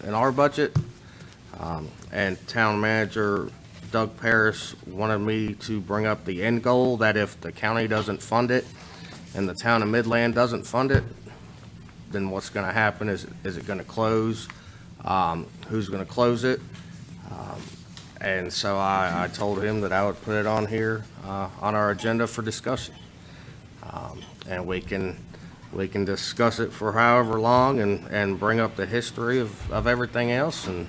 in our budget. And town manager Doug Paris wanted me to bring up the end goal that if the county doesn't fund it and the town of Midland doesn't fund it, then what's going to happen is it going to close? Who's going to close it? And so I told him that I would put it on here on our agenda for discussion. And we can discuss it for however long and bring up the history of everything else, and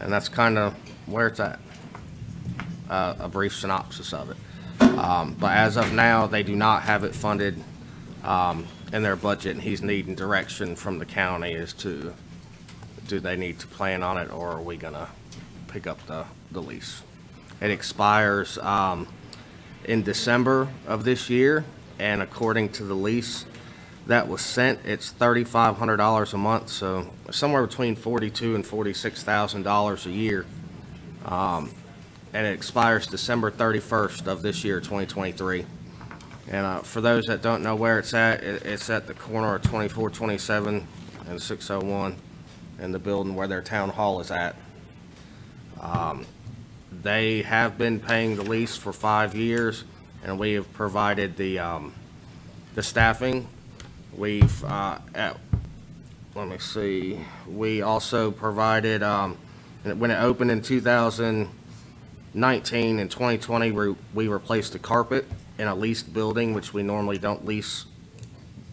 that's kind of where it's at. A brief synopsis of it. But as of now, they do not have it funded in their budget, and he's needing direction from the county as to do they need to plan on it, or are we gonna pick up the lease. It expires in December of this year, and according to the lease that was sent, it's $3,500 a month, so somewhere between $42,000 and $46,000 a year. And it expires December 31st of this year, 2023. And for those that don't know where it's at the corner of 2427 and 601 in the building where their town hall is at. They have been paying the lease for 5 years, and we have provided the staffing. We've, let me see, we also provided, when it opened in 2019 and 2020, we replaced the carpet in a leased building, which we normally don't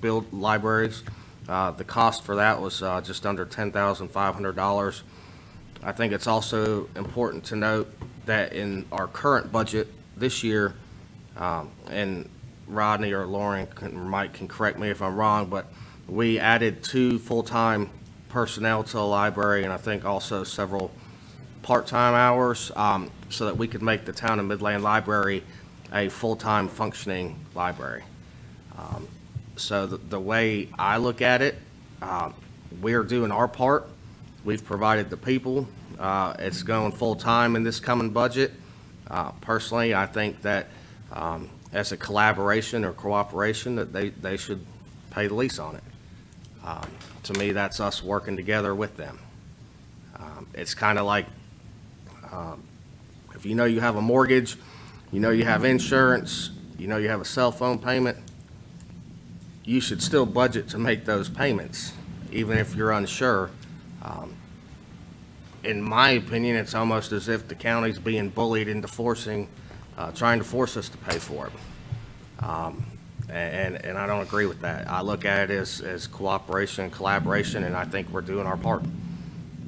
build libraries. The cost for that was just under $10,500. I think it's also important to note that in our current budget this year, and Rodney or Lauren Mike can correct me if I'm wrong, but we added 2 full-time personnel to the library, and I think also several part-time hours, so that we could make the Town of Midland Library a full-time functioning library. So the way I look at it, we're doing our part. We've provided the people. It's going full-time in this coming budget. Personally, I think that as a collaboration or cooperation, that they should pay the lease on it. To me, that's us working together with them. It's kind of like if you know you have a mortgage, you know you have insurance, you know you have a cell phone payment, you should still budget to make those payments, even if you're unsure. In my opinion, it's almost as if the county's being bullied into trying to force us to pay for it. And I don't agree with that. I look at it as cooperation and collaboration, and I think we're doing our part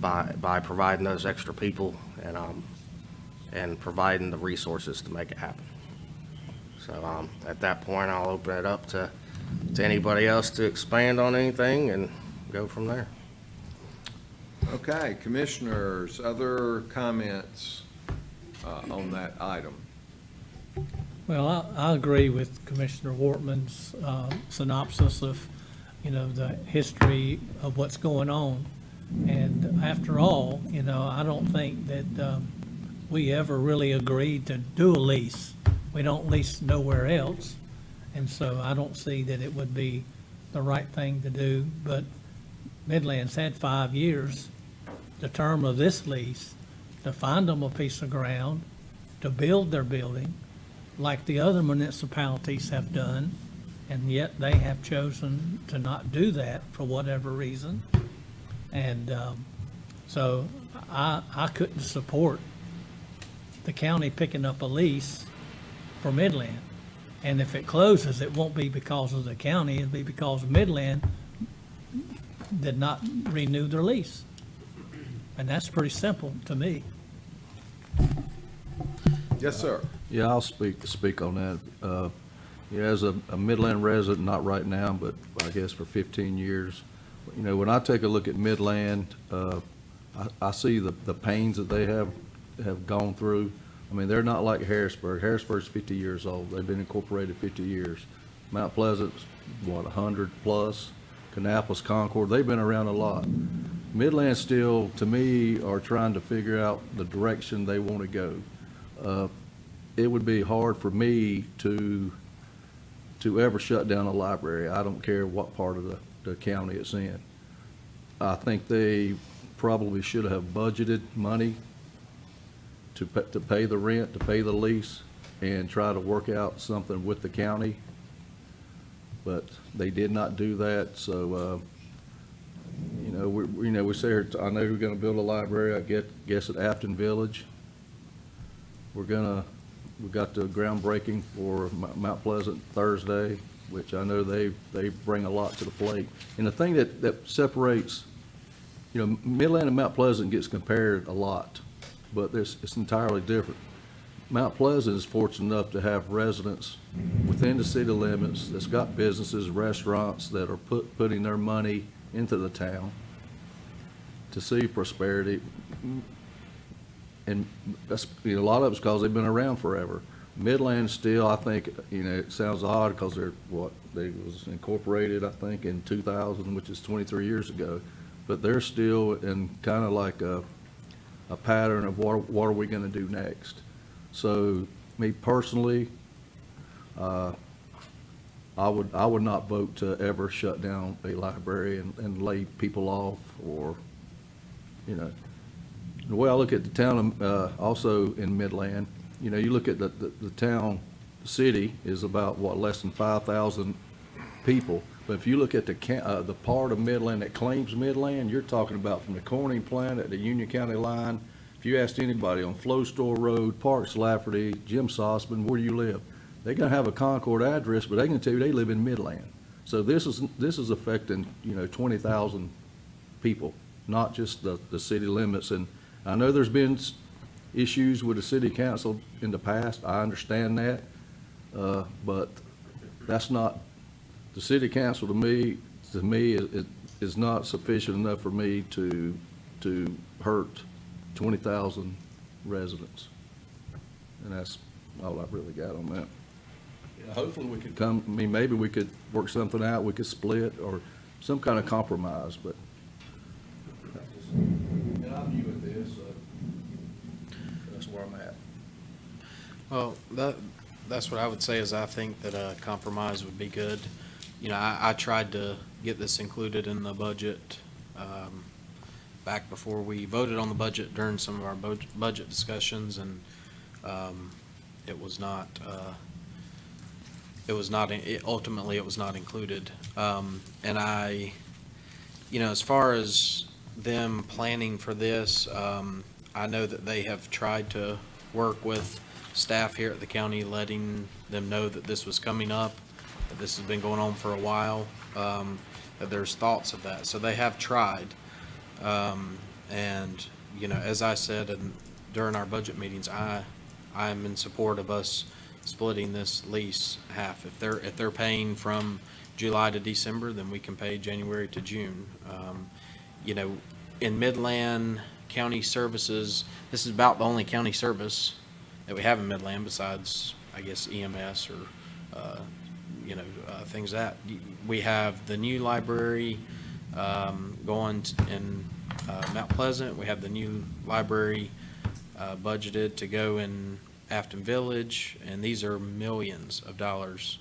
by providing those extra people and providing the resources to make it happen. So at that point, I'll open it up to anybody else to expand on anything and go from there. Okay, commissioners, other comments on that item? Well, I agree with Commissioner Wortman's synopsis of, the history of what's going on. And after all, I don't think that we ever really agreed to do a lease. We don't lease nowhere else. And so I don't see that it would be the right thing to do. But Midland's had 5 years, the term of this lease, to find them a piece of ground, to build their building, like the other municipalities have done, and yet they have chosen to not do that for whatever reason. And so I couldn't support the county picking up a lease for Midland. And if it closes, it won't be because of the county, it'll be because Midland did not renew their lease. And that's pretty simple to me. Yes, sir. Yeah, I'll speak on that. Yeah, as a Midland resident, not right now, but I guess for 15 years, when I take a look at Midland, I see the pains that they have gone through. I mean, they're not like Harrisburg. Harrisburg's 50 years old. They've been incorporated 50 years. Mount Pleasant's, 100 plus. Kannapolis, Concord, they've been around a lot. Midland still, to me, are trying to figure out the direction they want to go. It would be hard for me to ever shut down a library. I don't care what part of the county it's in. I think they probably should have budgeted money to pay the rent, to pay the lease, and try to work out something with the county. But they did not do that, so, we say, here, I know we're gonna build a library, I guess at Afton Village. We got the groundbreaking for Mount Pleasant Thursday, which I know they bring a lot to the plate. And the thing that separates, Midland and Mount Pleasant gets compared a lot, but it's entirely different. Mount Pleasant is fortunate enough to have residents within the city limits that's got businesses, restaurants that are putting their money into the town to see prosperity. And that's, a lot of it's because they've been around forever. Midland still, I think, it sounds odd because they was incorporated, I think, in 2000, which is 23 years ago. But they're still in kind of like a pattern of what are we going to do next. So, me personally, I would not vote to ever shut down a library and lay people off, or, The way I look at the town, also in Midland, you look at the town, the city is about, less than 5,000 people. But if you look at the part of Midland that claims Midland, you're talking about from the Corning plant at the Union County line. If you asked anybody on Flow Store Road, Parks Lafferty, Jim Sossman, where do you live? They're gonna have a Concord address, but they can tell you they live in Midland. So this is affecting, 20,000 people, not just the city limits. And I know there's been issues with the city council in the past. I understand that. But that's not, the city council to me is not sufficient enough for me to hurt 20,000 residents. And that's all I've really got on that. Hopefully we could maybe we could work something out, we could split or some kind of compromise, but. And I'm new at this, so that's where I'm at. Well, that's what I would say is I think that a compromise would be good. I tried to get this included in the budget back before we voted on the budget during some of our budget discussions, and ultimately it was not included. And as far as them planning for this, I know that they have tried to work with staff here at the county, letting them know that this was coming up, that this has been going on for a while, that there's thoughts of that. So they have tried. And, as I said during our budget meetings, I'm in support of us splitting this lease half. If they're paying from July to December, then we can pay January to June. In Midland County Services, this is about the only county service that we have in Midland besides, I guess, EMS or, things that. We have the new library going in Mount Pleasant. We have the new library budgeted to go in Afton Village, and these are millions of dollars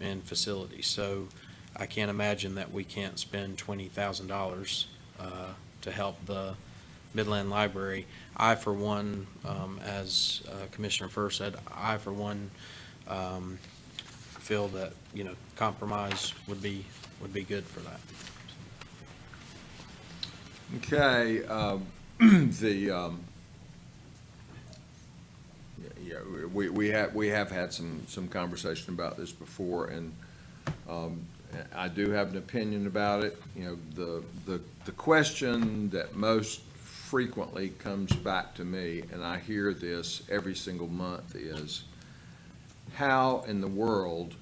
in facilities. So I can't imagine that we can't spend $20,000 to help the Midland Library. I, for one, as Commissioner First said, I, for one, feel that, compromise would be good for that. Okay, we have had some conversation about this before, and I do have an opinion about it. The question that most frequently comes back to me, and I hear this every single month, is how in the world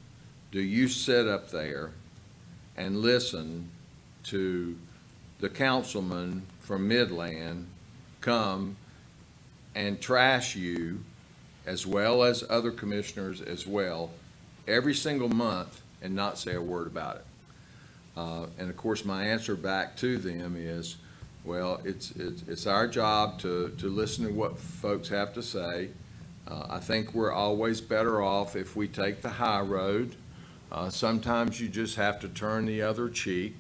do you sit up there and listen to the councilman from Midland come and trash you, as well as other commissioners as well, every single month and not say a word about it? And of course, my answer back to them is, well, it's our job to listen to what folks have to say. I think we're always better off if we take the high road. Sometimes you just have to turn the other cheek.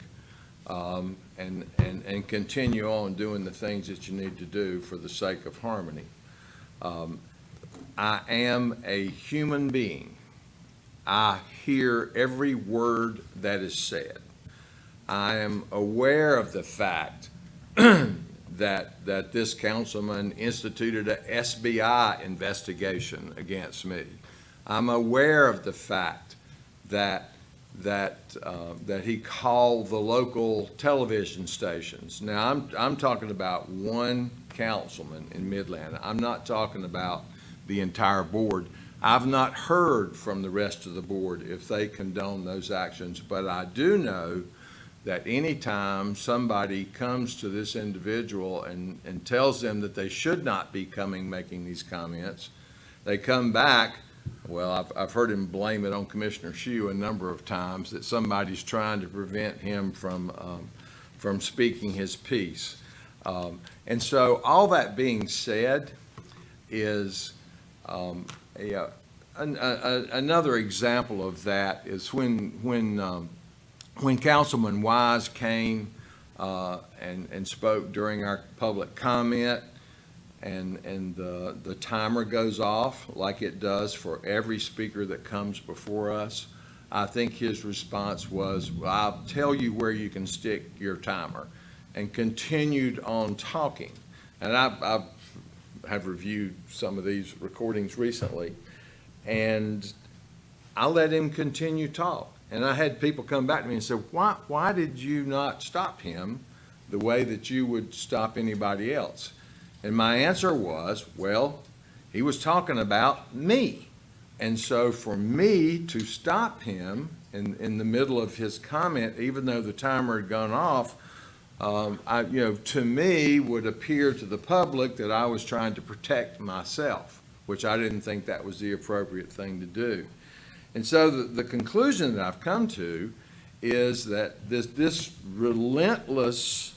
and continue on doing the things that you need to do for the sake of harmony. I am a human being. I hear every word that is said. I am aware of the fact that this councilman instituted a SBI investigation against me. I'm aware of the fact that he called the local television stations. Now, I'm talking about one councilman in Midland. I'm not talking about the entire board. I've not heard from the rest of the board if they condone those actions, but I do know that anytime somebody comes to this individual and tells them that they should not be making these comments, they come back. Well, I've heard him blame it on Commissioner Shue a number of times, that somebody's trying to prevent him from speaking his piece. And so all that being said is another example of that is when Councilman Wise came and spoke during our public comment, and the timer goes off like it does for every speaker that comes before us. I think his response was, well, I'll tell you where you can stick your timer, and continued on talking. And I have reviewed some of these recordings recently, and I let him continue talk. And I had people come back to me and say, why did you not stop him the way that you would stop anybody else? And my answer was, well, he was talking about me. And so for me to stop him in the middle of his comment, even though the timer had gone off, to me would appear to the public that I was trying to protect myself, which I didn't think that was the appropriate thing to do. And so the conclusion that I've come to is that these relentless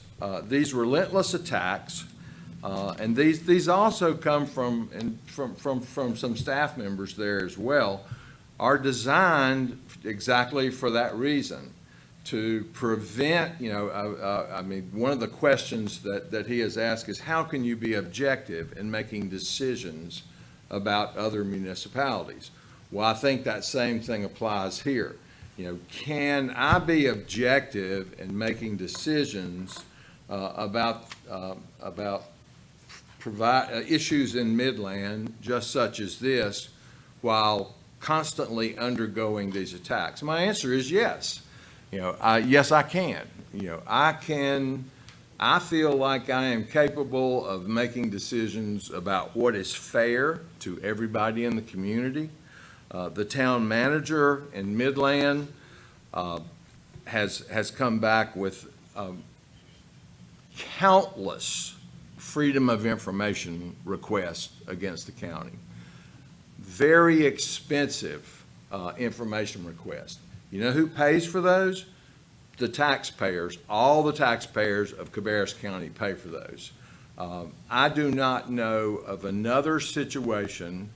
attacks, and these also come from some staff members there as well, are designed exactly for that reason, to prevent, one of the questions that he has asked is, how can you be objective in making decisions about other municipalities? Well, I think that same thing applies here. Can I be objective in making decisions about issues in Midland, just such as this, while constantly undergoing these attacks? My answer is yes. Yes, I can. I feel like I am capable of making decisions about what is fair to everybody in the community. The town manager in Midland has come back with countless freedom of information requests against the county. Very expensive information requests. You know who pays for those? The taxpayers. All the taxpayers of Cabarrus County pay for those. I do not know of another situation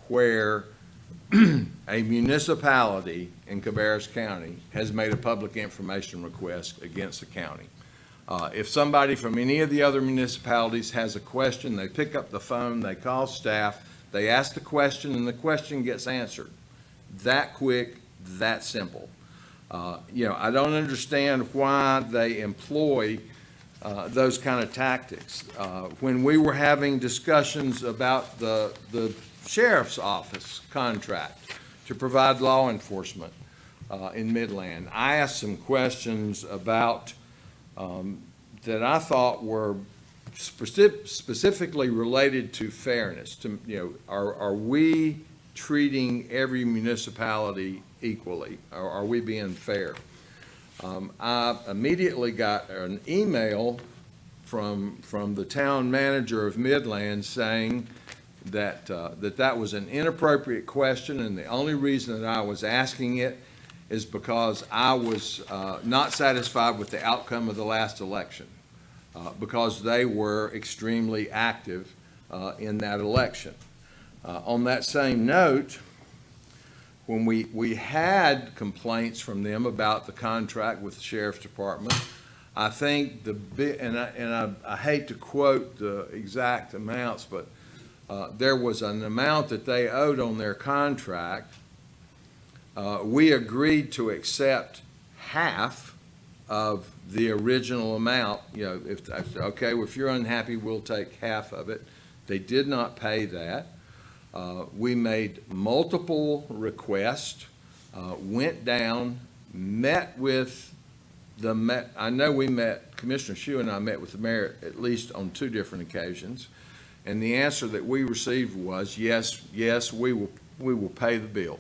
where a municipality in Cabarrus County has made a public information request against the county. If somebody from any of the other municipalities has a question, they pick up the phone, they call staff, they ask the question, and the question gets answered. That quick, that simple. I don't understand why they employ those kind of tactics. When we were having discussions about the sheriff's office contract to provide law enforcement in Midland, I asked some questions about that I thought were specifically related to fairness. Are we treating every municipality equally? Are we being fair? I immediately got an email from the town manager of Midland saying that that was an inappropriate question, and the only reason that I was asking it is because I was not satisfied with the outcome of the last election, because they were extremely active in that election. On that same note, when we had complaints from them about the contract with the sheriff's department, I think I hate to quote the exact amounts, but there was an amount that they owed on their contract. We agreed to accept half of the original amount. You know, okay, well, if you're unhappy, we'll take half of it. They did not pay that. We made multiple requests, went down, met with I know we met, Commissioner Shue and I met with the mayor at least on 2 different occasions, and the answer that we received was, yes, we will pay the bill.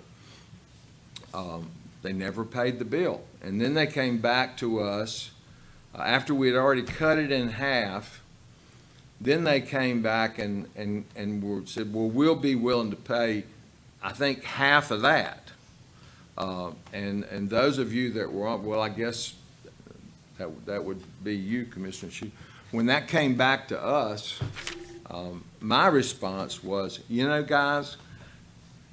They never paid the bill. And then they came back to us, after we had already cut it in half, then they came back and said, well, we'll be willing to pay, I think, half of that. And those of you that were on, well, I guess that would be you, Commissioner Shue. When that came back to us, my response was, you know, guys,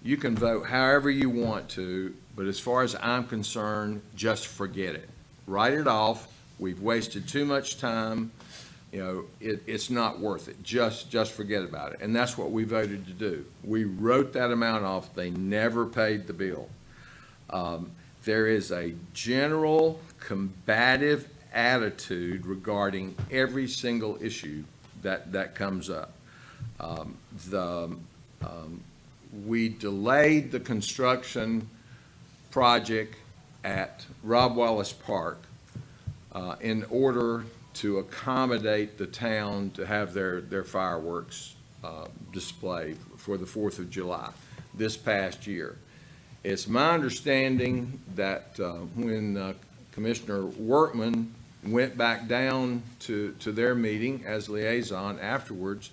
you can vote however you want to, but as far as I'm concerned, just forget it. Write it off. We've wasted too much time. You know, it's not worth it. Just forget about it. And that's what we voted to do. We wrote that amount off. They never paid the bill. There is a general combative attitude regarding every single issue that comes up. We delayed the construction project at Rob Wallace Park in order to accommodate the town to have their fireworks display for the 4th of July this past year. It's my understanding that when Commissioner Workman went back down to their meeting as liaison afterwards,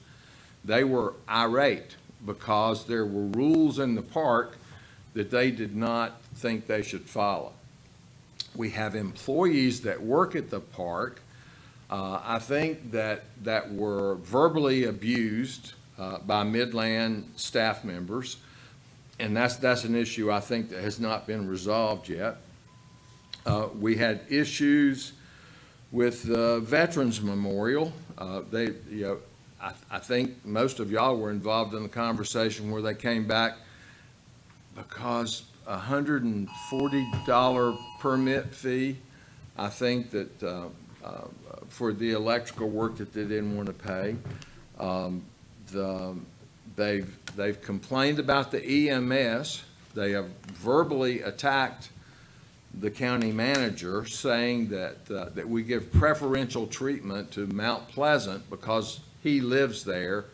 they were irate because there were rules in the park that they did not think they should follow. We have employees that work at the park, I think that were verbally abused by Midland staff members, and that's an issue I think that has not been resolved yet. We had issues with the Veterans Memorial. I think most of y'all were involved in the conversation where they came back because $140 permit fee, I think that for the electrical work that they didn't want to pay. They've complained about the EMS. They have verbally attacked the county manager, saying that we give preferential treatment to Mount Pleasant because he lives there,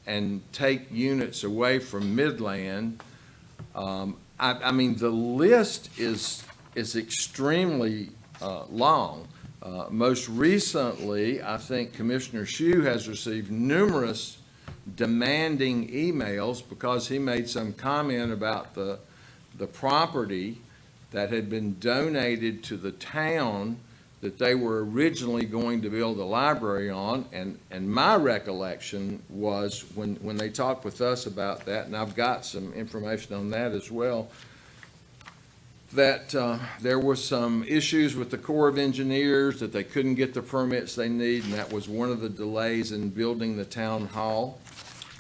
and take units away from Midland. I mean, the list is extremely long. Most recently, I think Commissioner Shue has received numerous demanding emails because he made some comment about the property that had been donated to the town that they were originally going to build a library on. And my recollection was when they talked with us about that, and I've got some information on that as well, that there were some issues with the Corps of Engineers, that they couldn't get the permits they need, and that was one of the delays in building the town hall.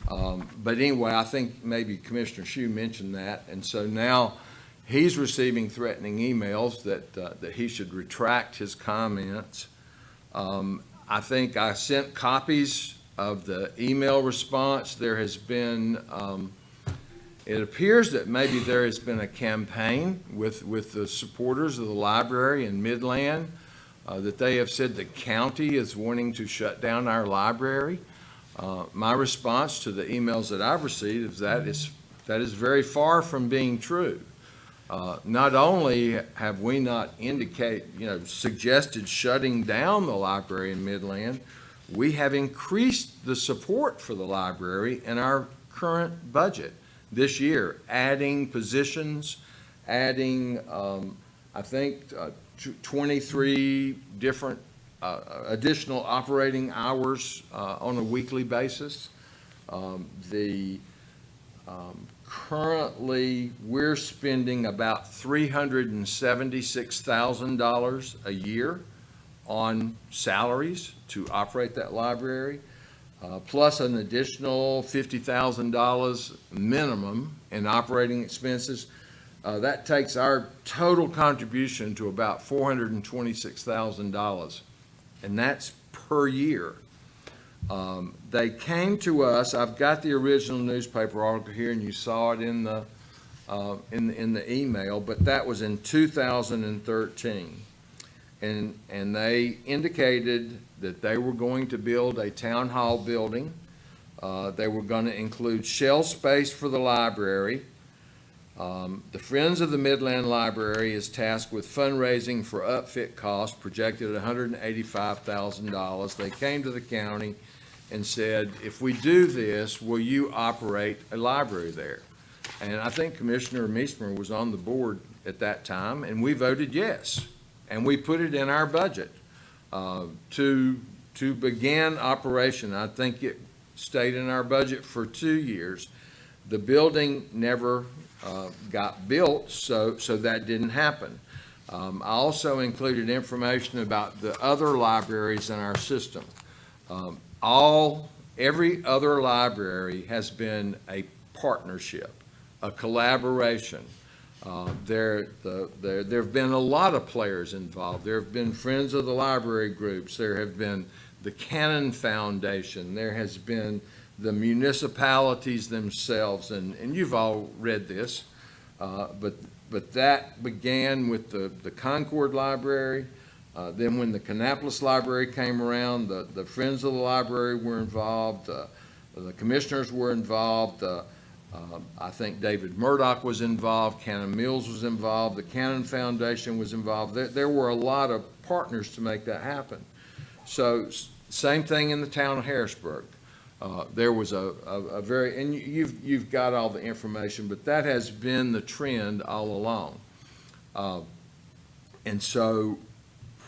But anyway, I think maybe Commissioner Shue mentioned that, and so now he's receiving threatening emails that he should retract his comments. I think I sent copies of the email response. There has been, it appears that maybe there has been a campaign with the supporters of the library in Midland, that they have said the county is wanting to shut down our library. My response to the emails that I've received is that is very far from being true. Not only have we not suggested shutting down the library in Midland, we have increased the support for the library in our current budget this year, adding positions, adding, I think, 23 different additional operating hours on a weekly basis. Currently, we're spending about $376,000 a year on salaries to operate that library, plus an additional $50,000 minimum in operating expenses. That takes our total contribution to about $426,000, and that's per year. They came to us, I've got the original newspaper article here, and you saw it in the email, but that was in 2013. And they indicated that they were going to build a town hall building. They were going to include shell space for the library. The Friends of the Midland Library is tasked with fundraising for upfit costs projected at $185,000. They came to the county and said, if we do this, will you operate a library there? And I think Commissioner Meismer was on the board at that time, and we voted yes. And we put it in our budget to begin operation. I think it stayed in our budget for 2 years. The building never got built, so that didn't happen. I also included information about the other libraries in our system. Every other library has been a partnership, a collaboration. There have been a lot of players involved. There have been Friends of the Library groups. There have been the Cannon Foundation. There has been the municipalities themselves, and you've all read this, but that began with the Concord Library. Then when the Kannapolis Library came around, the Friends of the Library were involved, the commissioners were involved, I think David Murdoch was involved, Cannon Mills was involved, the Cannon Foundation was involved. There were a lot of partners to make that happen. So same thing in the town of Harrisburg. There was a very, and you've got all the information, but that has been the trend all along. And so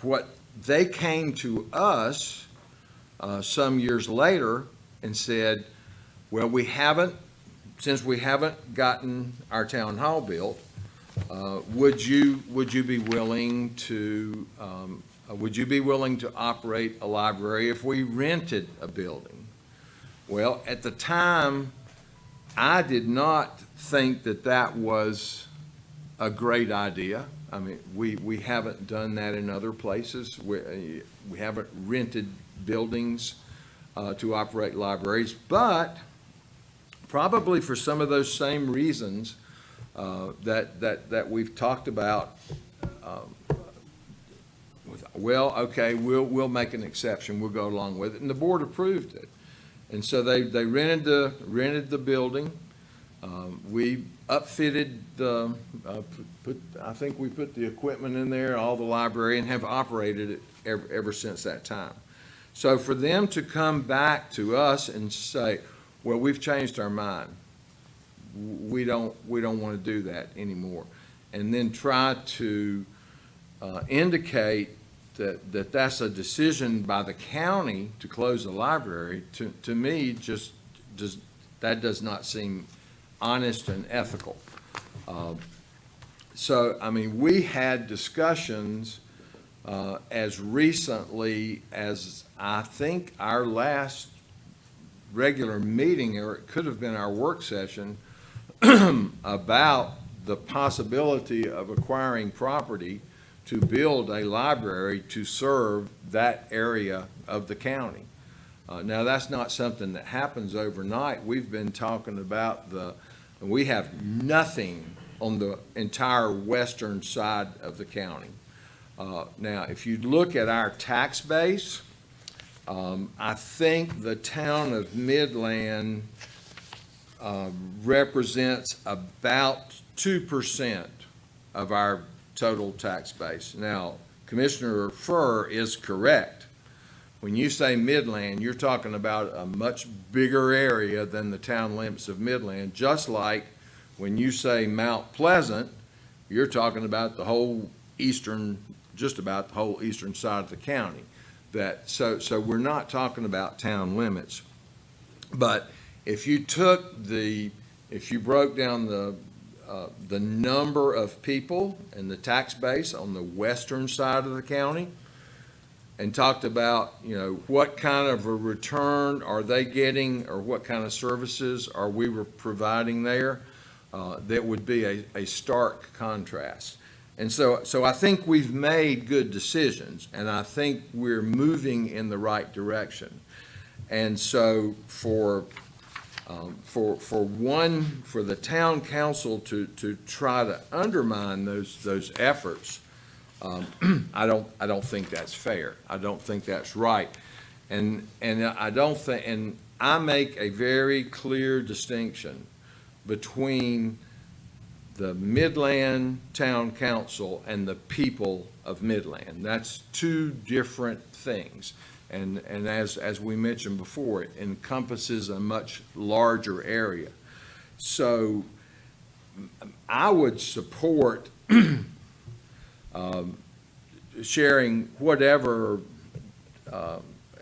what they came to us some years later and said, well, since we haven't gotten our town hall built, would you be willing to operate a library if we rented a building? Well, at the time, I did not think that was a great idea. I mean, we haven't done that in other places. We haven't rented buildings to operate libraries, but probably for some of those same reasons that we've talked about. Well, okay, we'll make an exception. We'll go along with it, and the board approved it. And so they rented the building. We upfitted I think we put the equipment in there, all the library, and have operated it ever since that time. So for them to come back to us and say, well, we've changed our mind. We don't want to do that anymore. And then try to indicate that that's a decision by the county to close the library, to me, that does not seem honest and ethical. So, I mean, we had discussions as recently as I think our last regular meeting, or it could have been our work session, about the possibility of acquiring property to build a library to serve that area of the county. Now, that's not something that happens overnight. We've been talking about we have nothing on the entire western side of the county. Now, if you look at our tax base, I think the town of Midland represents about 2% of our total tax base. Now, Commissioner Furr is correct. When you say Midland, you're talking about a much bigger area than the town limits of Midland, just like when you say Mount Pleasant, you're talking about just about the whole eastern side of the county. So we're not talking about town limits. But if you broke down the number of people and the tax base on the western side of the county, and talked about, you know, what kind of a return are they getting, or what kind of services are we providing there, that would be a stark contrast. And so I think we've made good decisions, and I think we're moving in the right direction. And so for the town council to try to undermine those efforts, I don't think that's fair. I don't think that's right. And I don't think, and I make a very clear distinction between the Midland Town Council and the people of Midland. That's two different things. And as we mentioned before, it encompasses a much larger area. So I would support sharing whatever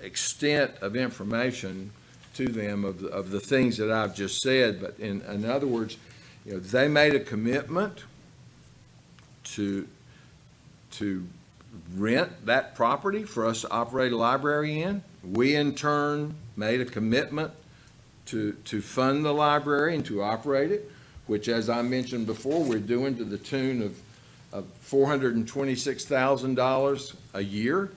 extent of information to them of the things that I've just said. But in other words, you know, they made a commitment to rent that property for us to operate a library in. We in turn made a commitment to fund the library and to operate it, which, as I mentioned before, we're doing to the tune of $426,000 a year.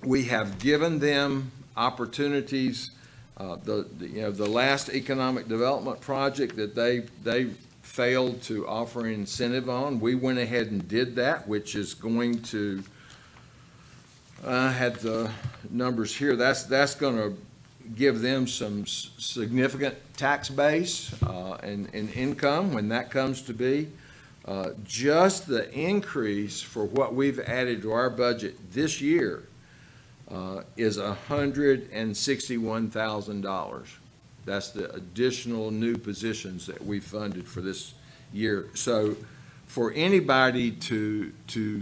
We have given them opportunities. The last economic development project that they failed to offer an incentive on, we went ahead and did that, which is going to, I had the numbers here, that's going to give them some significant tax base and income when that comes to be. Just the increase for what we've added to our budget this year is $161,000. That's the additional new positions that we funded for this year. So for anybody to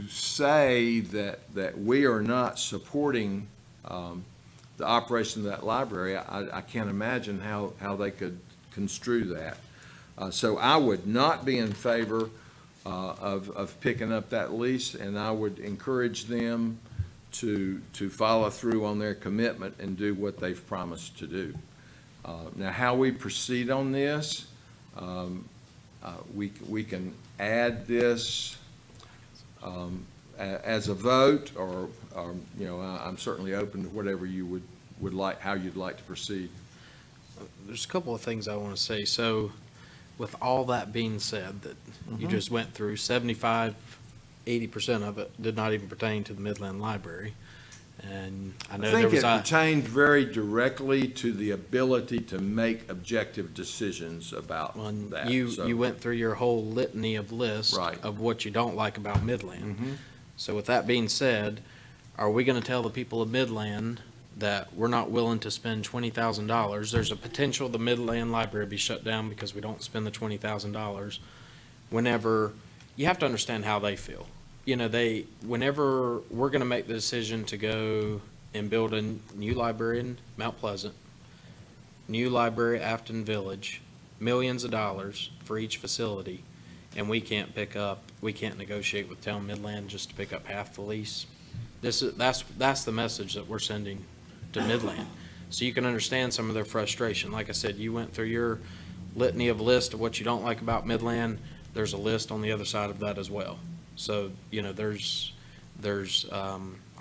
say that we are not supporting the operation of that library, I can't imagine how they could construe that. So I would not be in favor of picking up that lease, and I would encourage them to follow through on their commitment and do what they've promised to do. Now, how we proceed on this, we can add this as a vote, or you know, I'm certainly open to whatever you would like, how you'd like to proceed. There's a couple of things I want to say. So with all that being said, that you just went through, 75, 80% of it did not even pertain to the Midland Library. And I know I there think was it pertained very directly to the ability to make objective decisions about that. So- you went through your whole litany of lists Right. of what you don't like about Midland. Mhm. So with that being said, are we going to tell the people of Midland that we're not willing to spend $20,000? There's a potential the Midland Library be shut down because we don't spend the $20,000. Whenever, you have to understand how they feel. You know, whenever we're going to make the decision to go and build a new library in Mount Pleasant, new library at Afton Village, millions of dollars for each facility, and we can't negotiate with Town Midland just to pick up half the lease. That's the message that we're sending to Midland. So you can understand some of their frustration. Like I said, you went through your litany of list of what you don't like about Midland. There's a list on the other side of that as well. So, you know, there's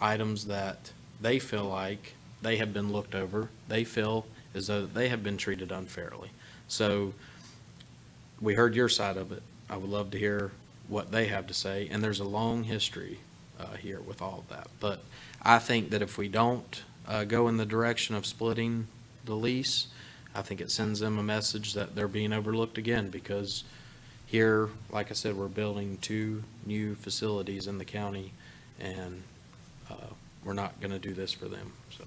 items that they feel like they have been looked over. They feel as though they have been treated unfairly. So we heard your side of it. I would love to hear what they have to say. And there's a long history here with all of that. But I think that if we don't go in the direction of splitting the lease, I think it sends them a message that they're being overlooked again, because here, like I said, we're building 2 new facilities in the county, and we're not going to do this for them. So,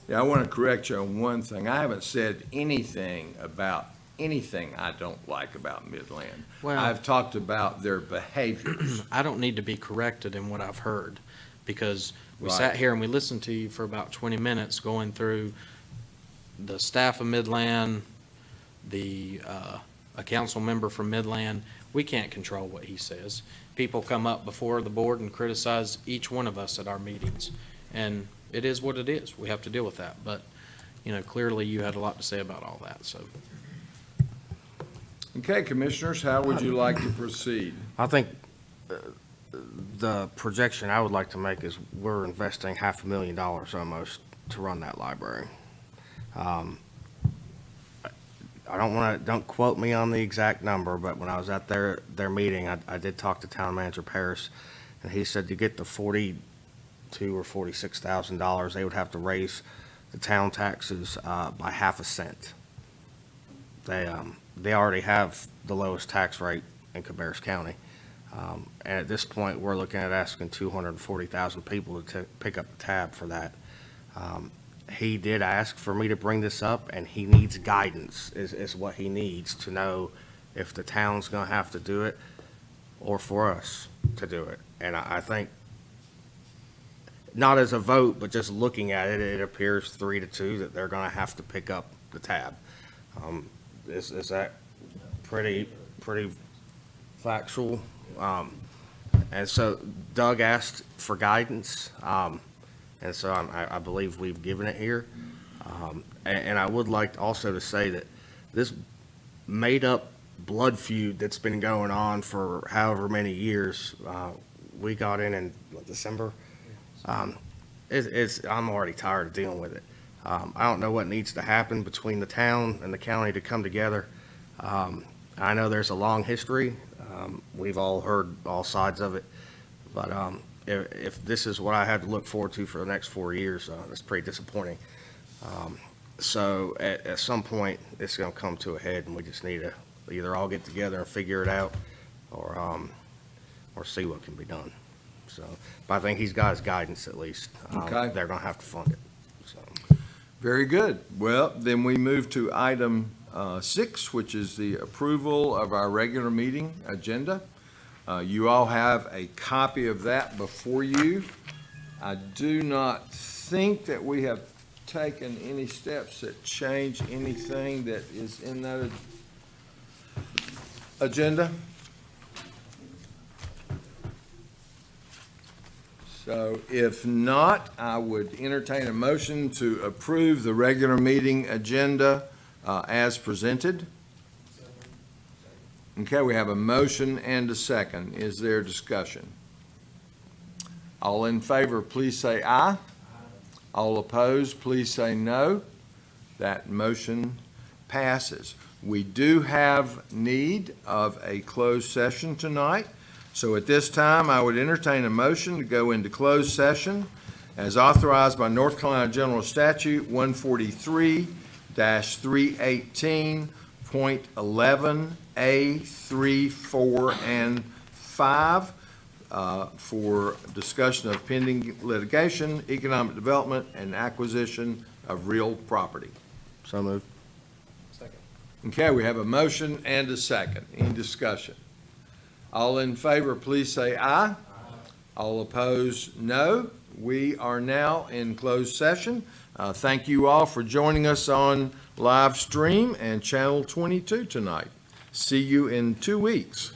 Yeah, I want to correct you on one thing. I haven't said anything about anything I don't like about Midland. Well- I've talked about their behaviors. I don't need to be corrected in what I've heard, because we Right. sat here and we listened to you for about 20 minutes going through the staff of Midland, the a council member from Midland, we can't control what he says. People come up before the board and criticize each one of us at our meetings, and it is what it is. We have to deal with that, but, clearly you had a lot to say about all that, so. Okay, commissioners, how would you like to proceed? I think the projection I would like to make is we're investing $500,000 almost to run that library. I don't quote me on the exact number, but when I was at their meeting, I did talk to Town Manager Paris, and he said to get the $42,000 or $46,000, they would have to raise the town taxes by half a cent. They already have the lowest tax rate in Cabarrus County. And at this point, we're looking at asking 240,000 people to pick up the tab for that. He did ask for me to bring this up, and he needs guidance, is what he needs to know if the town's gonna have to do it or for us to do it. And I think, not as a vote, but just looking at it, it appears 3-2 that they're gonna have to pick up the tab. Is that pretty factual? And so Doug asked for guidance, and so I believe we've given it here. And I would like also to say that this made-up blood feud that's been going on for however many years, we got in December. I'm already tired of dealing with it. I don't know what needs to happen between the town and the county to come together. I know there's a long history. We've all heard all sides of it. But if this is what I have to look forward to for the next 4 years, it's pretty disappointing. So at some point, it's going to come to a head, and we just need to either all get together and figure it out or see what can be done. So, but I think he's got his guidance at least. Okay. They're going to have to fund it. So. Very good. Well, then we move to item 6, which is the approval of our regular meeting agenda. You all have a copy of that before you. I do not think that we have taken any steps that change anything that is in that agenda. So if not, I would entertain a motion to approve the regular meeting agenda as presented. Okay, we have a motion and a second. Is there discussion? All in favor, please say aye. All opposed, please say no. That motion passes. We do have need of a closed session tonight. So at this time, I would entertain a motion to go into closed session as authorized by North Carolina General Statute 143-318.11A 3, 4, and 5 for discussion of pending litigation, economic development, and acquisition of real property. So moved. Okay, we have a motion and a second. Any discussion? All in favor, please say aye. All opposed, no. We are now in closed session. Thank you all for joining us on live stream and Channel 22 tonight. See you in 2 weeks.